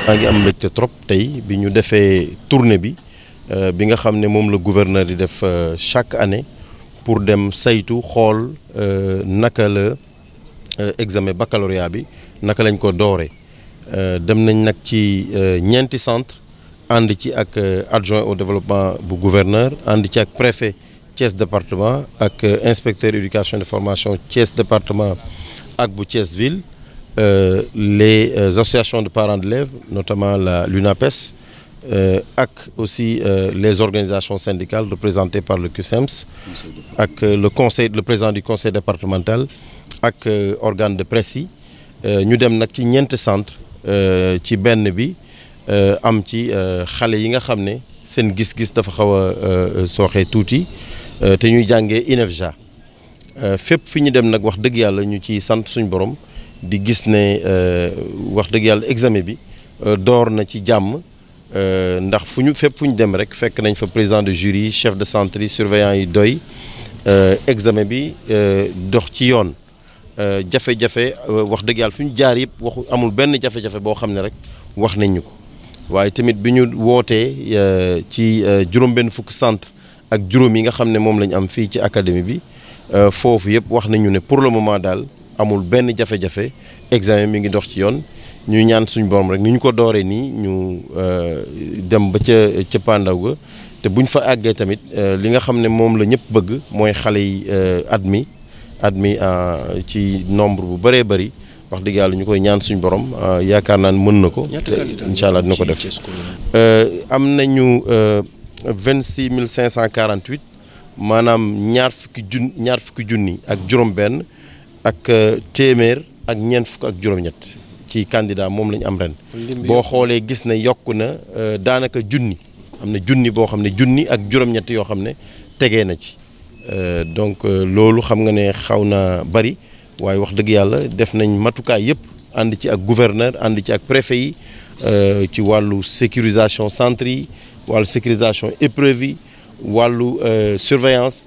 maa ngi am mbégte trop tey bi ñu defee tournée bi bi nga xam ne moom la gouverneur di def chaque année pour dem saytu xool naka la examen baccalauréat bi naka lañ ko dooree dem nañ nag ci ñeenti centre ànd ci ak adjoint au développement bu gouverneur ànd ci ak préfet Thiès département ak inspecteur éducation de formation Thiès département ak bu Thiès ville les associations de parents d'élèves notamment l'UNAPES ak aussi les organisations syndicales représentées par le CUSEMS ak le président du conseil départemental ak organe de presse yi ñu dem nag ci ñeenti centre ci benn bi am ci xale yi nga xam ne seen gis-gis dafa xaw a sooxee tuuti te ñuy jàngee INEFJA fépp fi ñu dem nag wax dëgg yàlla ñu ci sant suñu borom di gis ne wax dëgg yàlla examen bi door na ci jàmm ndax fépp fu ñu dem rek fekk nañ fa président de jury chef de centre yi surveillant yi doy examen bi dox ci yoon jafe-jafe wax dëgg yàlla fi ñu jaar yëpp amul benn jafe-jafe boo xam ne rek wax nañ ñu ko waaye tamit bi ñu wootee ci juróom-benn fukk centre ak juróom yi nga xam ne moom lañ am fii ci académie bi foofu yëpp wax nañu ne pour le moment daal amul benn jafe-jafe examen mi ngi dox ci yoon ñu ñaan suñu borom rek ni ñu ko dooree nii ñu dem ba ca pandaw ga te buñ fa àggee tamit li nga xam ne moom la ñëpp bëgg mooy xale yi admis ci nombre bu bëree bëri wax dëgg yàlla ñu koy ñaan suñu borom yaakaar naa ne mën na ko. incha allah dina ko def am nañu 26 548 maanaam ñaar fukki junni ak juróom-benn ak téeméer ak ñeent fukk ak juróom-ñett ci candidat moom la ñu am ren. boo xoolee gis ne yokku na daanaka junni am na junni boo xam ne junni ak juróom-ñett yoo xam ne tegee na ci donc loolu xam nga ne xaw na bari waaye wax dëgg yàlla def nañ matukaay yëpp ànd ci ak gouverneur ànd ci ak préfet yi ci wàllu sécurisation centre yi wàllu sécurisation épreuve yi wàllu surveillance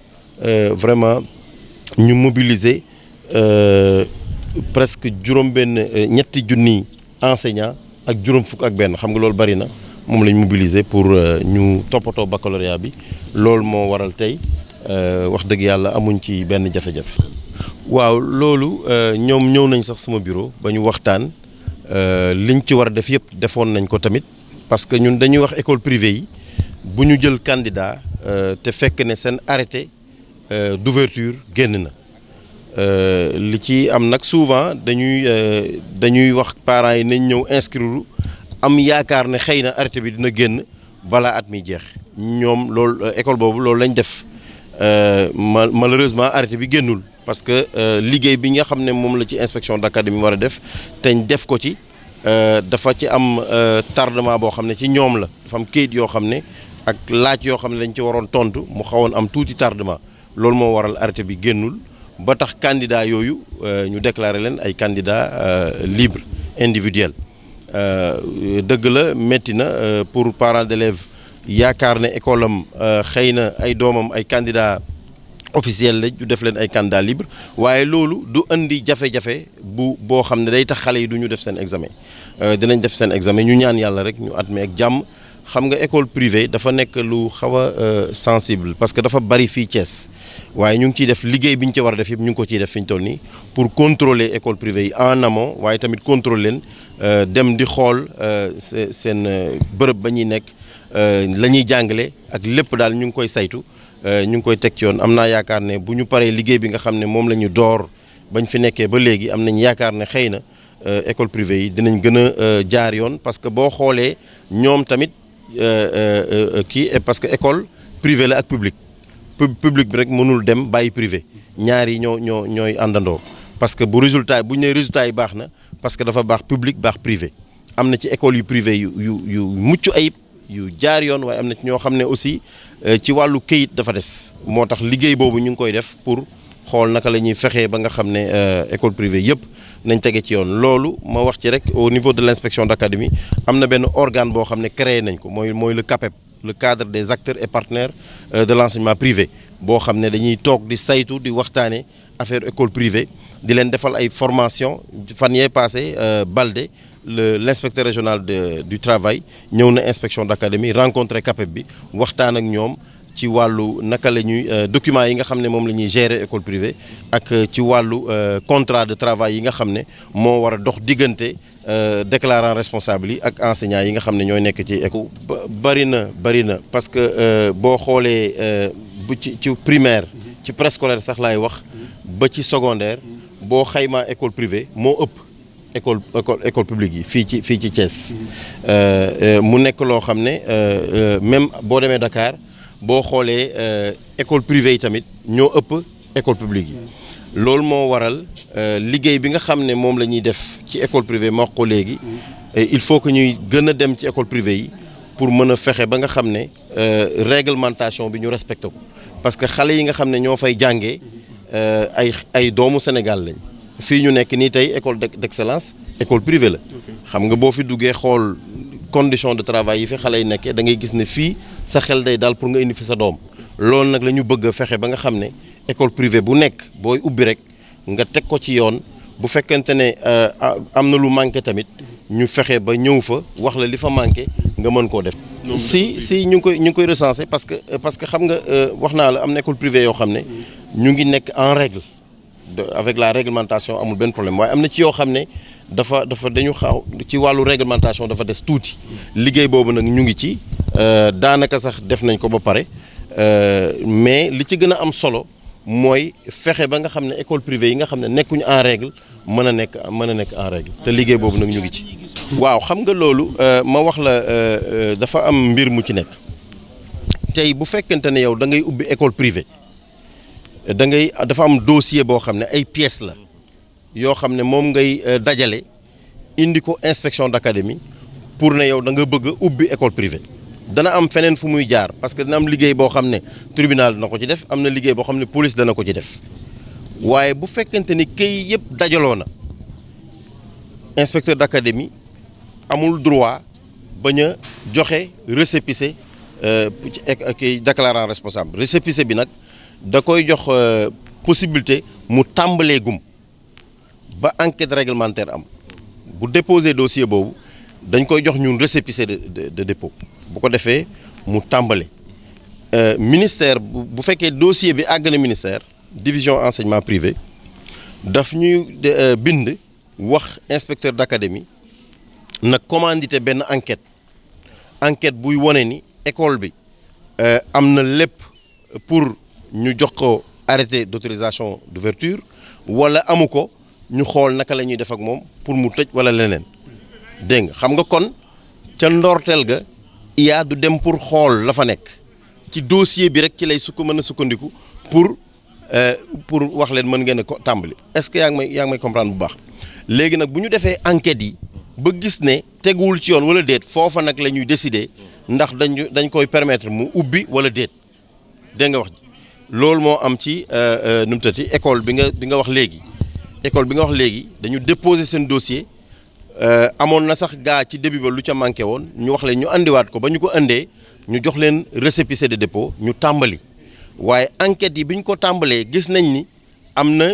vraiment ñu mobiliser presque ñetti junni enseignants ak juróom fukk ak benn xam nga loolu bari na moom lañ mobiliser pour ñu toppatoo baccalauréat bi loolu moo waral tey wax dëgg yàlla amuñ ci benn jafe-jafe. waaw loolu ñoom ñëw nañ sax sama bureau ba ñu waxtaan liñ ci war a def yëpp defoon nañ ko tamit parce que ñun dañuy wax école privée yi bu ñu jël candidat te fekk ne seen arrêté d'ouverture génn na li ci am nag souvent dañuy wax parents yi nañ ñëw inscrire am yaakaar ne xëy na arrêté bi dina génn balaa at mi jeex ñoom loolu école boobu loolu lañ def malheureusement arrêté bi génnul parce que liggéey bi nga xam ne moom la ci inspection d'académie war a def teñ def ko ci dafa ci am tardement boo xam ne ci ñoom la dafa am kayit yoo xam ne ak laaj yoo xam ne dañ ci waroon tontu mu xawoon am tuuti tardement loolu moo waral arrêté bi génnul ba tax candidat yooyu ñu déclaré leen ay candidats libres individuels dëgg la métti na pour parents d'élèves yaakaar ne école am xëy na ay doomam ay candidats officiels lañ ñu def leen ay candidats libres waaye loolu du indi jafe-jafe boo xam ne day tax xale yi du ñu def seen examen dinañ def seen examen ñu ñaan yàlla rek ñu admis ak jàmm. xam nga école privée dafa nekk lu xaw a sensible parce que dafa bari fii Thiès waaye ñu ngi ciy def liggéey bi ñu ci war a def yëpp ñu ngi ko ciy def fi ñu toll nii pour contrôler école privée yi en amont waaye tamit contrôler leen dem di xool seen bërëb ba ñuy nekk la ñuy jàngale ak lépp daal ñu ngi koy saytu ñu ngi koy teg ci yoon am naa yaakaar ne bu ñu paree liggéey bi nga xam ne moom la ñu door bañ fi nekkee ba léegi am nañ yaakaar ne xëy na école privée yi dinañ gën a jaar yoon parce que boo xoolee ñoom tamit parce que école privée la ak public bi rek mënul dem bàyyi privé ñaar yi ñooy àndandoo parce que bu résultat bu ñu nee résultat yi baax na parce que dafa baax public baax privé am na ci école yu privé yu mucc ayib yu jaar yoon waaye am na ci ñoo xam ne aussi ci wàllu këyit dafa des moo tax liggéey boobu ñu ngi koy def pour xool naka la ñuy fexee ba nga xam ne école privée yëpp nañ tege ci yoon loolu ma wax ci rek au niveau de l'inspection d'académie am na benn organe boo xam ne créé nañ ko mooy le CAPEP le cadre des acteurs et partenaires de l'enseignement privé boo xam ne dañuy toog di saytu di waxtaane affaire école privée di leen defal ay formation fan yee passé Balde l'inspecteur régional du travail ñëw na inspection d'académie rencontré CAPEB bi waxtaan ak ñoom ci wàllu naka la ñuy documents yi nga xam ne moom la ñuy gérer école privée ak ci wàllu contrat de travail yi nga xam ne moo war a dox diggante déclarant responsable yi ak enseignants yi nga xam ne ñooy nekk ci école. bari na parce que boo xoolee bu ci primaire ci préscolaire sax laay wax ba ci secondaire boo xaymaa école privée moo ëpp école publique yi fii ci Thiès mu nekk loo xam ne même boo demee Dakar boo xoolee école privée yi tamit ñoo ëpp école publique yi loolu moo waral liggéey bi nga xam ne moom la ñuy def ci école privée ma wax ko léegi il faut que ñuy gën a dem ci école privée yi pour mën a fexe ba nga xam ne réglementation bi ñu respecté ko parce que xale yi nga xam ne ñoo fay jàngee ay doomu Sénégal lañ fii ñu nekk nii tey école d'excellence école privée la xam nga boo fi duggee xool condition de travail yi fi xale yi nekkee da ngay gis ne fii sa xel day daal pour nga indi fi sa doom loolu nag la ñu bëgg a fexe ba nga xam ne école privée bu nekk booy ubbi rek nga teg ko ci yoon bu fekkente ne am na lu manqué tamit ñu fexe ba ñëw fa wax la li fa manqué nga mën koo def. si ñu ngi koy recenser parce que xam nga wax naa la am na école privée yoo xam ne ñu ngi nekk en règle avec la réglementation amul benn problème waaye am na ci yoo xam ne dafa dañu xaw ci wàllu réglementation dafa des tuuti liggéey boobu nag ñu ngi ci daanaka sax def nañ ko ba pare mais li ci gën a am solo mooy fexe ba nga xam ne école privée yi nga xam ne nekkuñu en règle mën a nekk en règle te liggéey boobu nag ñu ngi ci. waaw xam nga loolu ma wax la dafa am mbir mu ci nekk tey bu fekkente ne yow da ngay ubbi école privée dafa am dossier boo xam ne ay pièces la yoo xam ne moom ngay dajale indi ko inspection d'académie pour ne yow da nga bëgg a ubbi école privée. dana am feneen fu muy jaar parce que dana am liggéey boo xam ne tribunal dana ko ci def am na liggéey boo xam ne police dana ko ci def waaye bu fekkente ni kay yëpp dajaloo na inspecteur d'académie amul droit bañ a joxe récépissé kii déclarant responsable récépissé bi nag da koy jox possibilité mu tàmbalee gum ba enquête réglementaire am bu déposer dossier boobu dañ koy jox ñun récépissé de dépôt bu ko defee mu tàmbale ministère bu fekkee dossier bi àgg na ministère division enseignement privé daf ñuy bind wax inspecteur d'académie na commandité benn enquête buy wone ni école bi am na lépp pour ñu jox ko arrêté d'autorisation d'ouverture wala amu ko ñu xool naka la ñuy def ak moom pour mu tëj wala leneen dégg nga xam nga kon ca ndorteel ga IA du dem pour xool la fa nekk ci dossier bi rek ci lay mën a sukkandiku pour wax leen mën ngeen a ko tàmbali est-ce que yaa ngi may comprendre bu baax léegi nag bu ñu defee enquête yi ba gis ne teguwul ci yoon wala déet foofa nag la ñuy décider ndax dañ koy permettre mu ubbi wala déet dégg nga wax ji loolu moo am ci nu mu tëddee école bi nga wax léegi dañu déposer seen dossier amoon na sax gaa ci début ba lu ca manqué woon ñu wax leen ñu andiwaat ko ba ñu ko indee ñu jox leen récépissé de dépôt ñu tàmbali waaye enquête yi bi ñu ko tàmbalee gis nañ ni am na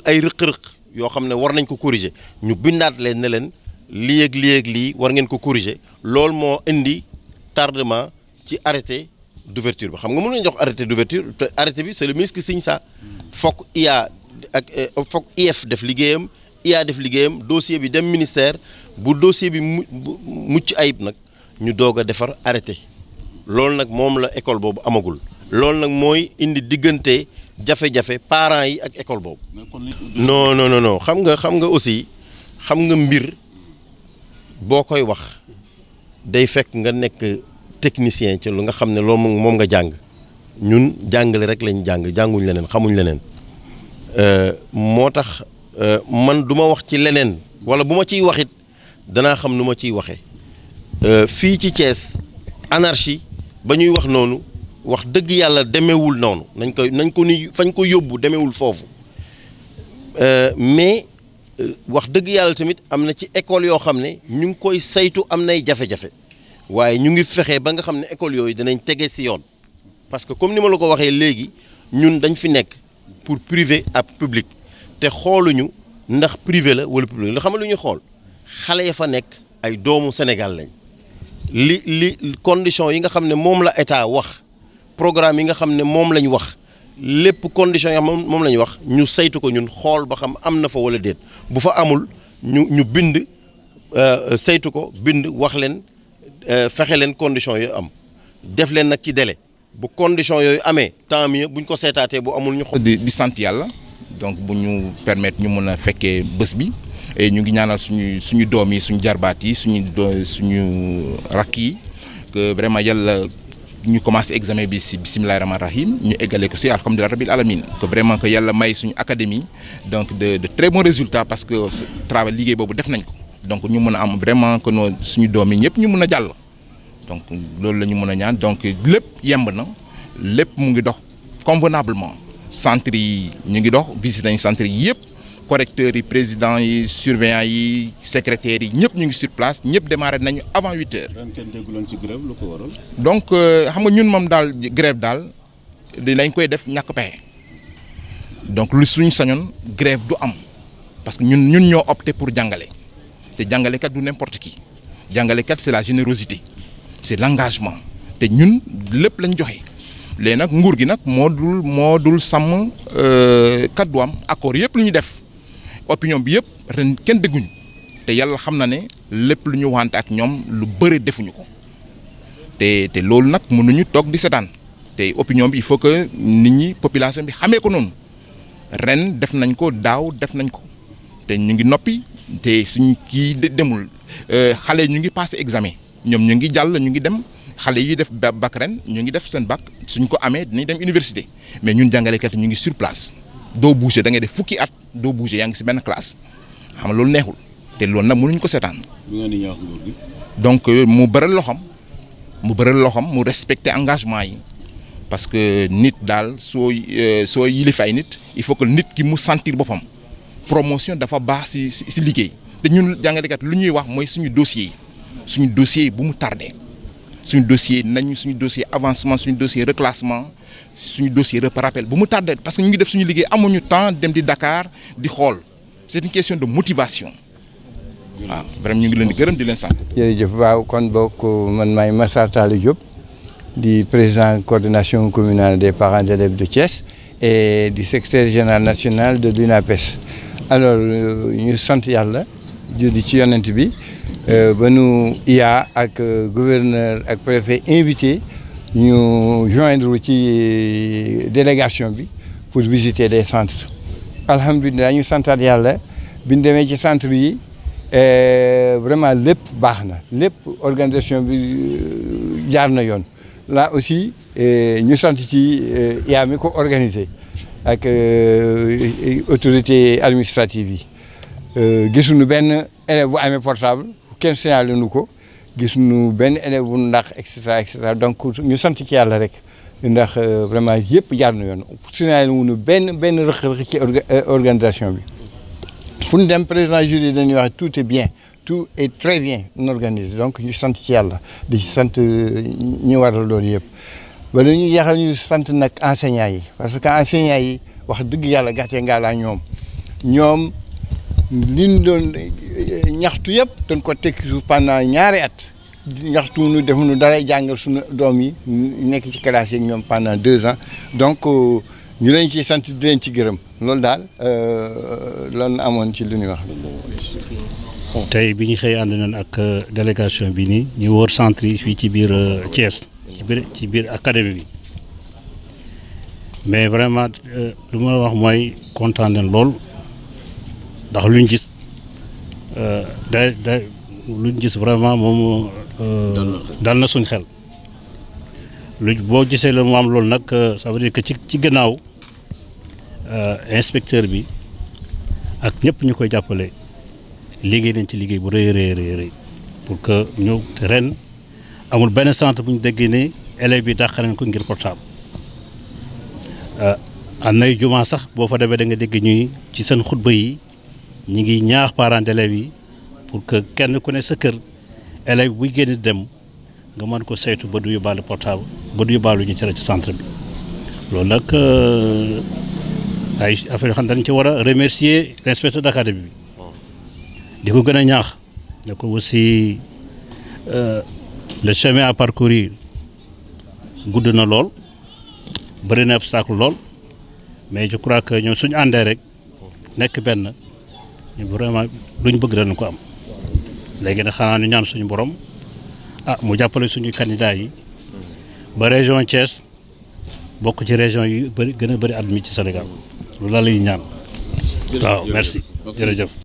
ay rëq-rëq yoo xam ne war nañ ko corriger ñu bindaat leen ne leen lii ak lii war ngeen ko corriger loolu moo indi tardement ci arrêté d'ouverture bi xam nga mën nañ jox arrêté d'ouverture te arrêté bi c'est le ministre qui signe ça fokk IA ak fokk IF def liggéeyam IA def liggéeyam dossier bi dem ministère bu dossier bi mucc ayib nag ñu doog a defar arrêté loolu nag moom la école boobu amagul loolu nag mooy indi diggante jafe-jafe parents yi ak école boobu. non xam nga aussi xam nga mbir boo koy wax day fekk nga nekk technicien ci lu nga xam ne loolu moom nga jàng ñun jàngale rek lañ jànguñ leneen xamuñ leneen moo tax man du ma wax ci leneen wala bu ma ciy waxit danaa xam nu ma ciy waxee fii ci Thiès anarchie ba ñuy wax noonu wax dëgg yàlla demewul noonu nañ ko ni fañ ko yóbbu demewul foofu mais wax dëgg yàlla tamit am na ci école yoo xam ne ñu ngi koy saytu am nay jafe-jafe waaye ñu ngi fexe ba nga xam ne école yooyu danañ tege ci yoon parce que comme ni ma la ko waxee léegi ñun dañ fi nekk pour privé ak public te xooluñu ndax privé la wala public la xam nga lu ñuy xool xale ya fa nekk ay doomu Sénégal lañ li condition yi nga xam ne moom la état wax programme yi nga xam ne moom lañ wax lépp condition yi moom la ñu wax ñu saytu ko ñun xool ba xam am na fa wala déet bu fa amul ñu bind saytu ko bind wax leen fexe leen condition yooyu am def leen nag ci délai bu condition yooyu amee tant mieux buñ ko seetaatee bu amul ñu xool. di sant yàlla donc bu ñu permettre ñu mën a fekkee bés bi et ñu ngi ñaanal suñu doom yi suñu jarbaat yi suñu rakk yi que vraiment yàlla ñu commencé examen bi si bisimilahi rahmaani rahim ñu eggale ko si alhamdulilah rabil alamin que vraiment que yàlla may suñu académie donc de très bons résultats parce que travail liggéey boobu def nañ ko donc ñu mën a am vraiment que suñu doom yi ñëpp ñu mën a jàll donc loolu la ñu mën a ñaan donc lépp yemb na lépp mu ngi dox convenablement centre yi ñu ngi dox visité nañ centre yi yëpp correcteurs yi présidents yi surveillants yi secrétaires yi ñëpp ñu ngi sur place ñëpp démarré nañu avant 8 heures. ren kenn dégguloon ci grève lu ko waral. donc xam nga ñun moom daal grève daal dinañ koy def ñàkk pexe donc lu suñu sañoon grève du am parce que ñun ñoo opté pour jàngale te jàngalekat du n'importe qui jàngalekat c'est la générosité c'est l'engagement te ñun lépp lañ joxe. léegi nag nguur gi nag moo dul sàmm kaddu am accord yëpp lu ñu def opinion bi yëpp ren kenn dégguñu te yàlla xam na ne lépp lu ñu waxante ak ñoom lu bëri defuñu ko te loolu nag mënuñu toog di seetaan te opinion bi il faut que nit ñi population bi xamee ko noonu ren def nañ ko daaw def nañ ko te ñu ngi noppi te suñ kii demul xale ñu ngi passé examen ñoom ñu ngi jàll ñu ngi dem. xale yi def bac ren ñu ngi def seen bac suñ ko amee dinañ dem université mais ñun jàngalekat ñu ngi sur place doo bouger da ngay def fukki at doo bouger yaa ngi si benn classe xam nga loolu neexul te loolu nag mënuñ ko seetaan. bu ngeen di ñaax nguur gi. donc mu bëral loxam mu respecter engagement yi parce que nit daal soo yilif ay nit il faut que nit ki mu sentir boppam promotion dafa baax si liggéey te ñun jàngalekat lu ñuy wax mooy suñu dossier yi bu mu tardé. suñu dossier avancement suñu dossier reclassement suñu dossier rappel bu mu tardé parce que ñu ngi def suñu liggéey amuñu temps dem di Dakar di xool c'est une question de motivation waaw vraiment ñu ngi leen di gërëm di leen sant. jërëjëf waaw kon bokk man maay Massar Talla Diop di président coordination communale des parents d'élèves de Thiès et du secrétaire général national de l'UNAPES alors ñu sant yàlla di ci yonent bi. ba nu IA ak gouverneur ak préfet invité ñu joindre ci délégation bi pour visiter des centres alhamdulilah ñu santaat yàlla bi ñu demee ci centre yi vraiment lépp baax na lépp organisation bi jaar na yoon là aussi ñu sant ci IA mi ko organisé ak autorité administrative yi gisuñu benn élève bu amee portable kenn signalé nu ko gis nu benn élève bu ndax et cetera donc ñu sant ci yàlla rek ndax vraiment yëpp jaar na yoon signalé wu nu benn rëq-rëq ci organisation bi fu ñu dem président jury dañuy wax tout est bien tout est très bien organisé donc ñu sant ci yàlla di ci sant ñu waral loolu yëpp ba ñu yeexal ñu sant nag enseignants yi parce que enseignants yi wax dëgg yàlla gàccee ngaa laa ñoom li ñu doon ñaxtu yëpp dañ ko tekki suuf pendant ñaari at ñaxtu nu defuñu dara jàngal suñu doom yi nekk ci classe yi ñoom pendant 2 ans donc ñu leen ciy sant di leen ci gërëm loolu daal loolu amoon ci lu ñuy wax. tey bi ñu xëy ànd nañ ak délégation bi nii ñu wër centre yi fii ci biir Thiès ci biir académie bi mais vraiment lu ma wax mooy kontaan nañ lool. ndax luñ gis luñ gis vraiment moom dal na suñ xel boo gisee la mu am loolu nag ça veut dire que ci gannaaw inspecteur bi ak ñëpp ñu koy jàppale liggéey nañ ci liggéey bu rëy pour que ñu ren amul benn centre bu ñu déggee ne élèves yi dàq nañ ko ngir portable am nay jumaa sax boo fa demee da nga dégg ñuy ci seen xutba yi ñi ngi ñaax parents d'élèves yi pour que kenn ku ne sa kër élève buy génn dem nga mën ko saytu ba du yóbbaale portable ba du yóbbaale ñu tere ci centre bi loolu nag ay affaire yoo xam ne dañ ci war a remercier l'inspecteur d'académie bi di ko gën a ñaax ne ko aussi le chemin à parcourir gudd na lool bëri na obstacle lool mais je crois que ñoom suñu àndee rek nekk benn ñu vraiment luñ bëgg dañu ko am léegi nag xanaa ñu ñaan suñu borom mu jàppale suñu candidats yi ba région Thiès bokk ci région yi bëri gën a bëri admis ci Sénégal loolu la lay ñaan. waaw merci jërëjëf.